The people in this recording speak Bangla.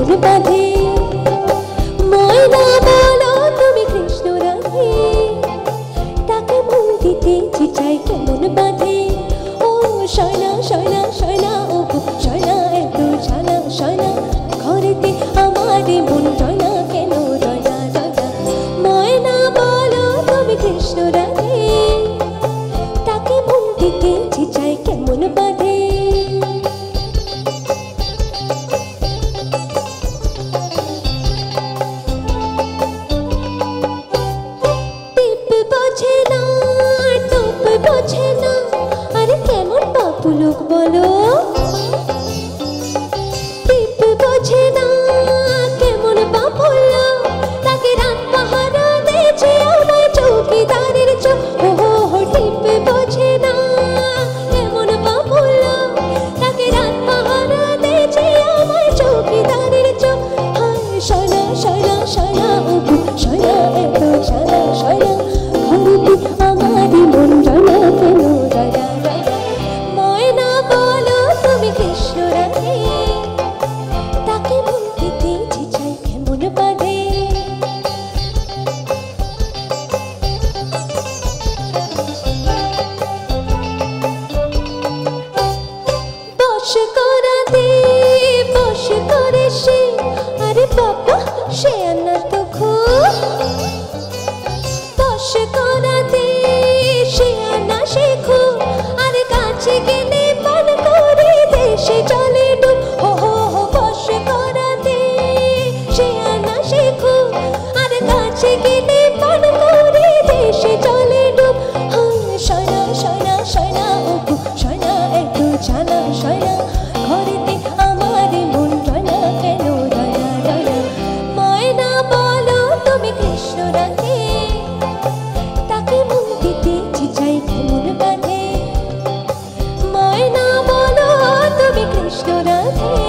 কেমন বাঁধে ময়না বলো তুমি কৃষ্ণ রাধে তাকে মন দিতে চাই কেমন বাঁধে ও শয়না শয়না শয়না ও শয়না এত জানা শয়না ঘরেতে আমার মন জয় না কেন জয় না ময়না বলো তুমি কৃষ্ণ রাধে তাকে মন দিতে চাই কেমন বাঁধে বোঝে না তোপ বোঝে না আরে কেমন বাপু লোক বলো টিপ বোঝে না কেমন বাপু লোক তাকে রাত পাহারা দিয়েছে আমায় চৌকিদারের চোখ ও টিপ বোঝে না কেমন বাপু লোক তাকে রাত পাহারা দিয়েছে আমায় চৌকিদারের চোখ হায় শয়না শয়না শয়না ও শয়না এত শয়না শয়না আমারি মন জানা কেন জানা ময়না বলো তুমি কৃষ্ণ রাধে তাকে মন দিতে চাই কেমন বাঁধে বস করাতে বস করে সে আরে বাবা সে আনা তো খুব বস করাতে সে আনা শেখো আর কাছে গেলে মন করে দেশে চলে ডুব হো হো হো বস করাতে সে আনা শেখো আর কাছে গেলে মন করে দেশে চলে ডুব শয়না শয়না শয়না ও শয়না এত জানা শয়না ঘরেতে আমার মন জয় না কেন জয় না ময়না বলো তুমি কৃষ্ণ রাধে তাকে মন দিতে চাই কেমন বাঁধে ময়না বলো তুমি কৃষ্ণ রাধে